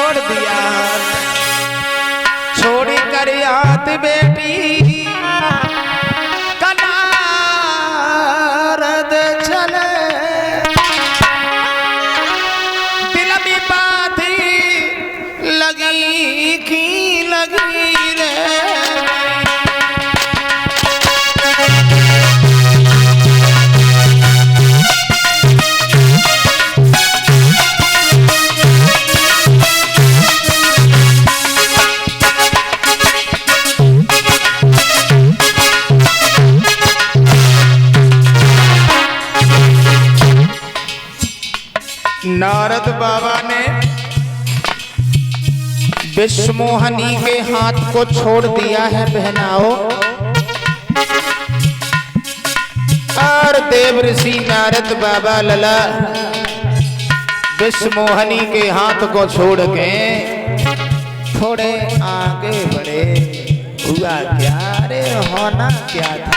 छोड़ दिया, छोड़ कर याद बेटी कनारद चले, दिल में बात लगी की लगी रे। नारद बाबा ने विश्वमोहनी के हाथ को छोड़ दिया है बहनाओ, और देव ऋषि नारद बाबा लला विश्वमोहनी के हाथ को छोड़ के थोड़े आगे बढ़े। हुआ क्या रे, होना क्या था?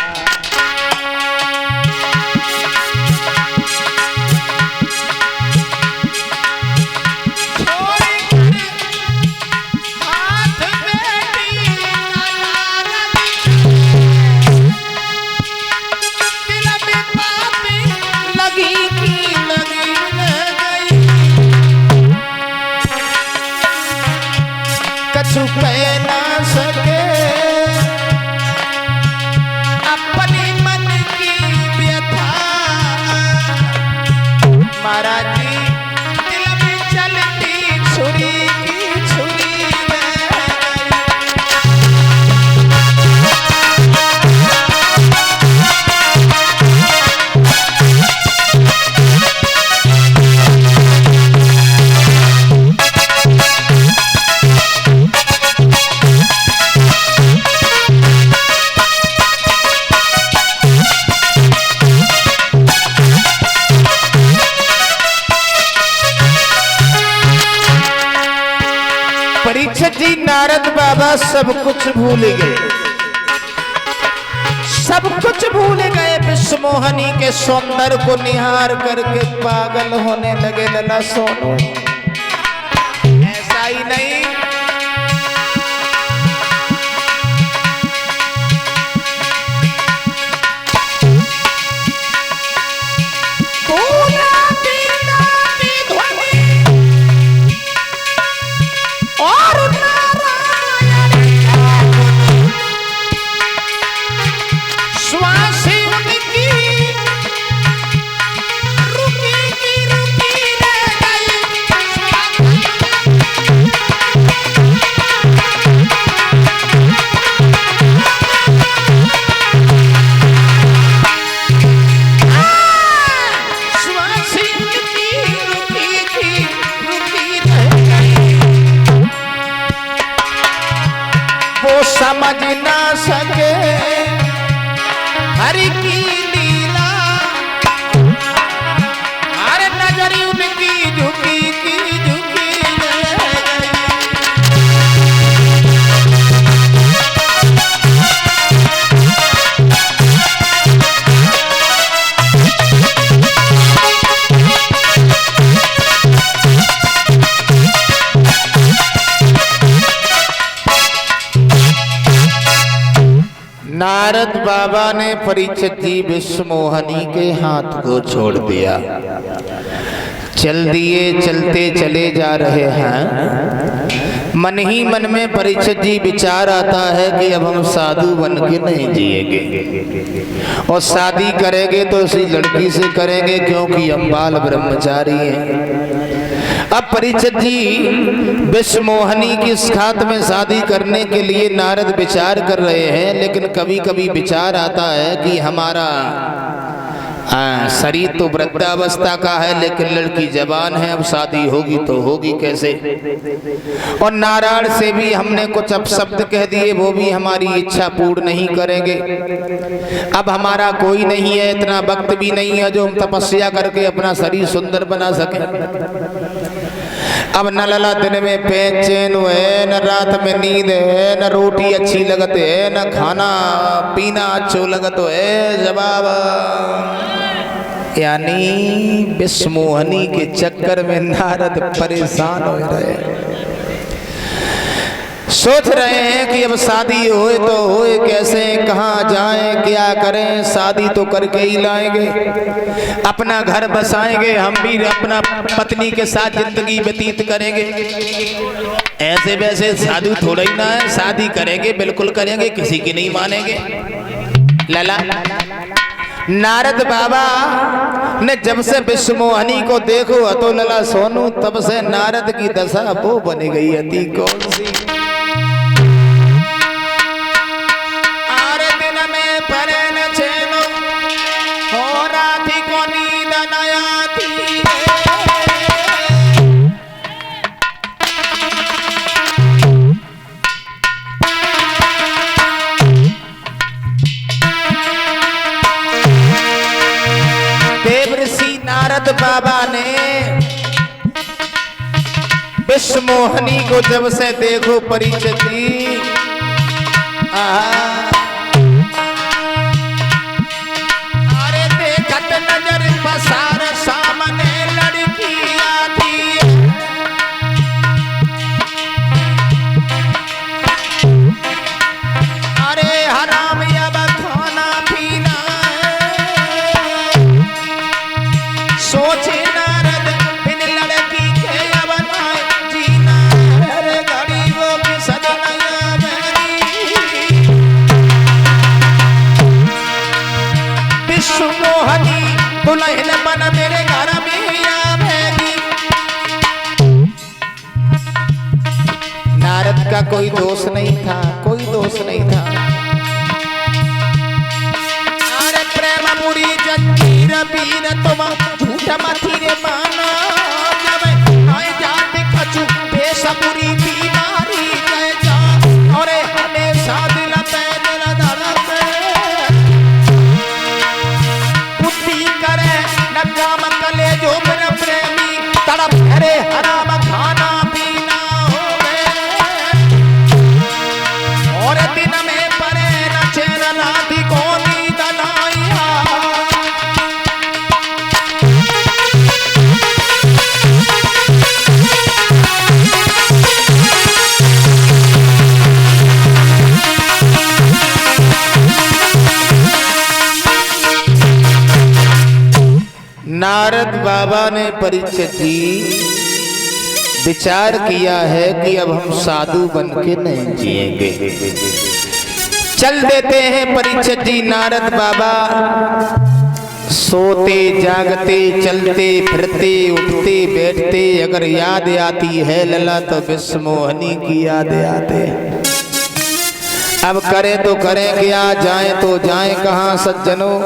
कछु कह ना सके अपने मन की व्यथा, महाराज जी दिल में चलती छुरी की छुरी परीक्षित जी नारद बाबा सब कुछ भूल गए, सब कुछ भूल गए। विश्वमोहनी के सौंदर्य को निहार करके पागल होने लगे। लला सोनू ऐसा ही नहीं, समझ ना सके हरि की लीला, हर नजर उनकी झुकी की झुकी नारद बाबा ने परीक्षित जी विश्वमोहनी के हाथ को छोड़ दिया, चल दिए, चलते चले जा रहे हैं। मन ही मन में परीक्षित जी विचार आता है कि अब हम साधु बन के नहीं जिएंगे, और शादी करेंगे तो उसी लड़की से करेंगे क्योंकि हम बाल ब्रह्मचारी हैं। अब परीक्षित जी विश्वमोहनी की इस खात में शादी करने के लिए नारद विचार कर रहे हैं, लेकिन कभी कभी विचार आता है कि हमारा शरीर तो वृद्धावस्था का है लेकिन लड़की जवान है, अब शादी होगी तो होगी कैसे। और नारायण से भी हमने कुछ अपशब्द कह दिए, वो भी हमारी इच्छा पूर्ण नहीं करेंगे। अब हमारा कोई नहीं है, इतना वक्त भी नहीं है जो हम तपस्या करके अपना शरीर सुंदर बना सके। अब न लला दिन में पेचैन है, न रात में नींद है, न रोटी अच्छी लगत है, न खाना पीना अच्छो लगत है। जवाब यानी विश्वमोहनी के चक्कर में नारद परेशान हो रहे। सोच रहे हैं कि अब शादी होए तो होए कैसे, कहाँ जाएं, क्या करें। शादी तो करके ही लाएंगे, अपना घर बसाएंगे, हम भी अपना पत्नी के साथ जिंदगी व्यतीत करेंगे। ऐसे वैसे साधु थोड़ा ही ना है, शादी करेंगे, बिल्कुल करेंगे, किसी की नहीं मानेंगे। लला नारद बाबा ने जब से विश्व मोहनी को देखो तो लला सोनू, तब से नारद की दशा वो बन गई अति कौन सी। नारद बाबा ने विश्व मोहनी को जब से देखो परिचित दी, अरे देखत नजर पसार सामने लड़की आती, अरे हराम अब खाना पीना सोचे नारद इन लड़की के अब जीना, अरे गरीबों की सदनया मेरी विश्व मोहनी दुल्हन मन मेरे घर में आवेगी। नारद का कोई दोष नहीं था, कोई दोष नहीं था। अरे प्रेम बुरी जंजीर वीर तुम झूठ मथी रे माना, जब आए जाते कछु पेश बुरी बीमारी जय जा, और हमेशा दिल पे दिल धड़के बुद्धि करे न काम कले जो मेरा प्रेमी तड़प करे हराम खाना पीना होवे, और दिन में परे न चैन लाती कोनी दनाइया। नारद बाबा ने परीक्षित जी विचार किया है कि अब हम साधु बन के नहीं जिएंगे, चल देते हैं परीक्षित जी। नारद बाबा सोते जागते चलते फिरते उठते बैठते अगर याद आती है लला तो विश्व मोहनी की याद आते। अब करें तो करें क्या, जाएं तो जाएं कहाँ सज्जनों।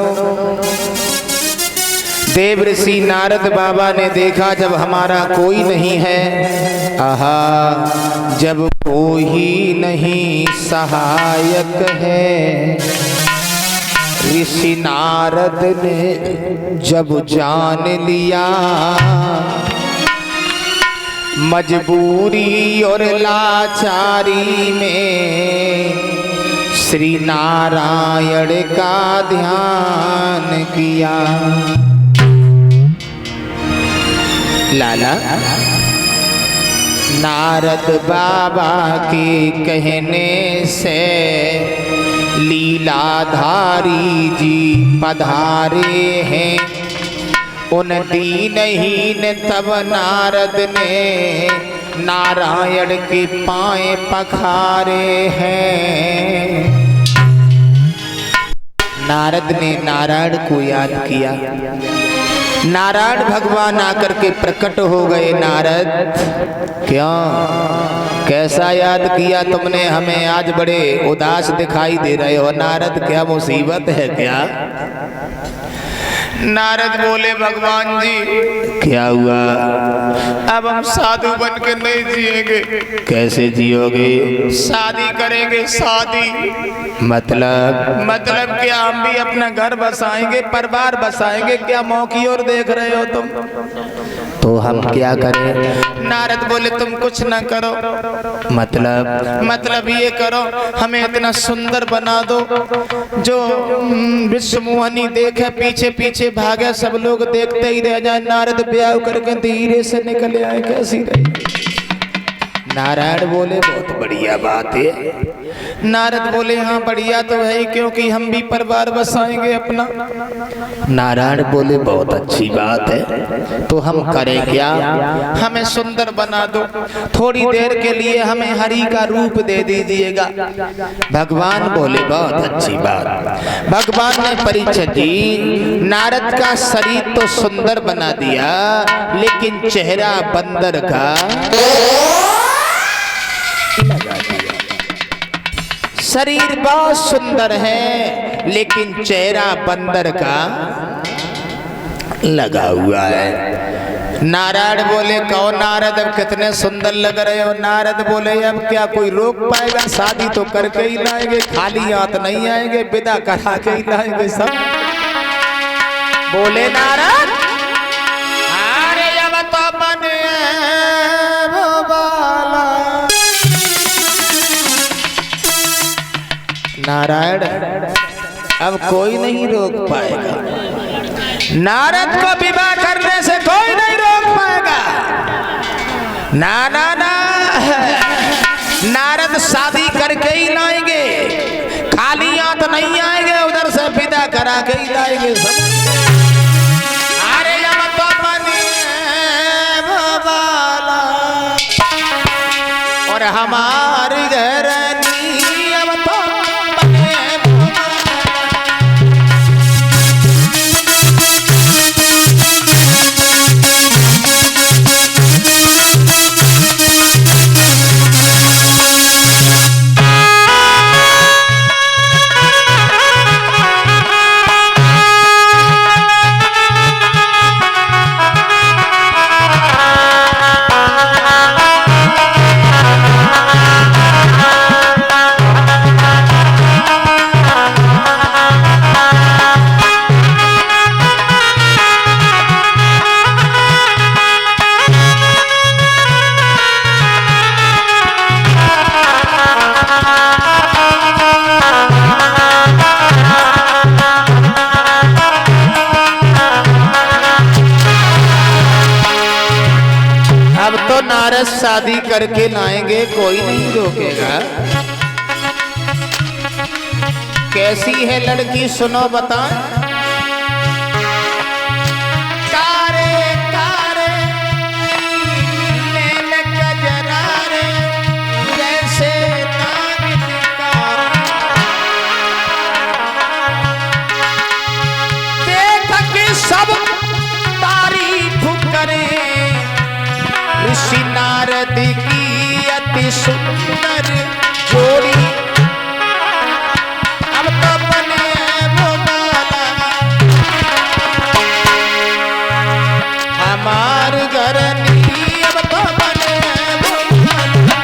देव ऋषि नारद बाबा ने देखा जब हमारा कोई नहीं है, आहा जब कोई नहीं सहायक है, ऋषि नारद ने जब जान लिया मजबूरी और लाचारी में, श्री नारायण का ध्यान किया। लाला नारद बाबा के कहने से लीलाधारी जी पधारे हैं, उन दीनहीन तब नारद ने नारायण के पांव पखारे हैं। नारद ने नारायण को याद किया, नारायण भगवान आकर के प्रकट हो गए। नारद क्यों, कैसा याद किया तुमने हमें, आज बड़े उदास दिखाई दे रहे हो। नारद क्या मुसीबत है क्या? नारद बोले भगवान जी क्या हुआ, अब हम साधु बन के नहीं जिएंगे। कैसे जियोगे? शादी करेंगे। शादी मतलब क्या? हम भी अपना घर बसाएंगे, परिवार बसाएंगे। क्या मौकी की ओर देख रहे हो तुम? तो हम क्या करें? नारद बोले तुम कुछ ना करो, मतलब ये करो, हमें इतना सुंदर बना दो जो विश्व मोहनी देखे पीछे पीछे भागे, सब लोग देखते ही रह जाए। नारद ब्याह करके धीरे से निकले आए। कैसी रही? नारायण बोले बहुत बढ़िया बात है। नारद बोले हाँ बढ़िया तो है, क्योंकि हम भी परिवार बसाएंगे अपना। नारायण बोले बहुत अच्छी बात है, तो हम करें क्या? हमें सुंदर बना दो, थोड़ी देर के लिए हमें हरि का रूप दे दीजिएगा। भगवान बोले बहुत अच्छी बात। भगवान ने परीक्षित जी नारद का शरीर तो सुंदर बना दिया, लेकिन चेहरा बंदर का शरीर बहुत सुंदर है, लेकिन चेहरा बंदर का लगा हुआ है। नारायण बोले कहो नारद अब कितने सुंदर लग रहे हो। नारद बोले अब क्या कोई रोक पाएगा? शादी तो करके ही लाएंगे, खाली हाथ नहीं आएंगे, विदा करा के ही लाएंगे सब। बोले नारद अरे अब तो मन नारायण अब कोई नहीं रोक पाएगा। नारद को विवाह करने से कोई नहीं रोक पाएगा। ना ना ना, नारद शादी करके ही लाएंगे, खाली हाथ नहीं आएंगे, उधर से विदा करा के ही लाएंगे सब। अरे अब तो बने बाला और हमारी घरनी अब तो नारद शादी करके लाएंगे, कोई नहीं रोकेगा। कैसी है लड़की सुनो बताएं। कारे कारे नैन कजरारे जैसे नागिन का, देख के सब तारीफ करे ऋषि नारद की अति सुंदर जोड़ी। अब तो बने वो बाला हमार घर नी, अब तो बने वो बाला।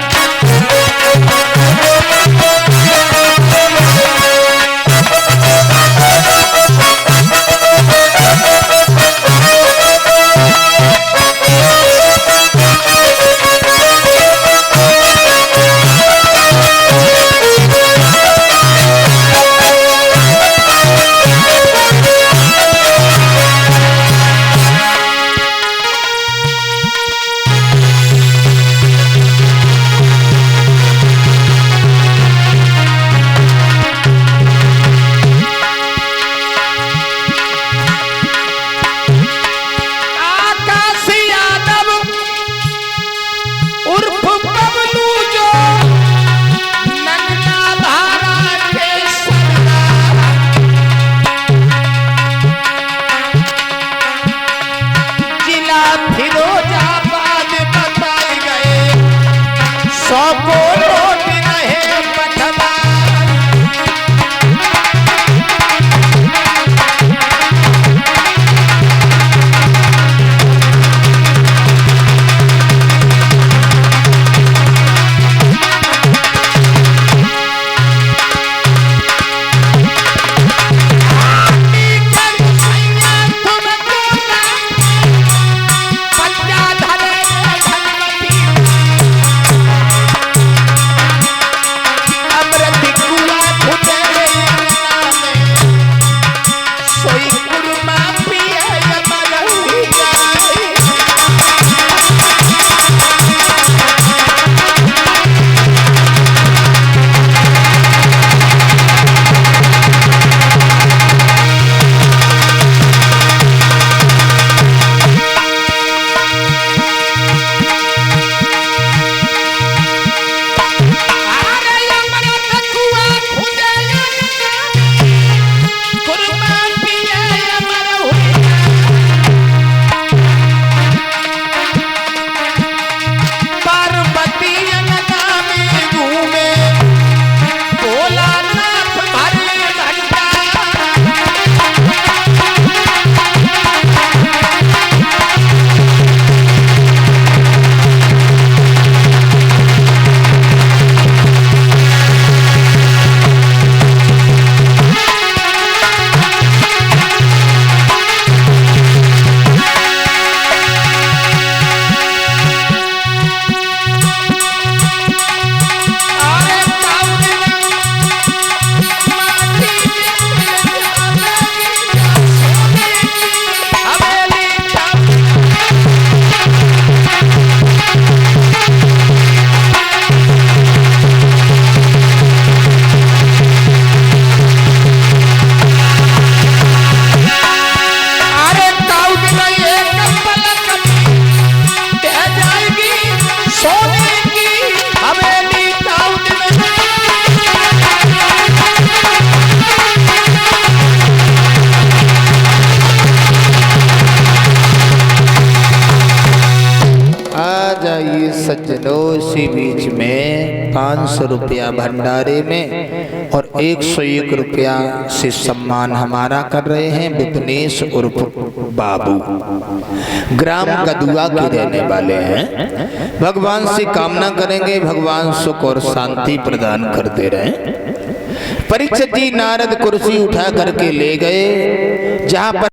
आइए सज्जनों, इसी बीच में 500 रुपया भंडारे में और 101 रुपया से सम्मान हमारा कर रहे हैं विपनेश उर्फ बाबू, ग्राम कदुआ के रहने वाले हैं। भगवान से कामना करेंगे भगवान सुख और शांति प्रदान करते रहें। परीक्षित जी नारद कुर्सी उठा करके ले गए, जहां पर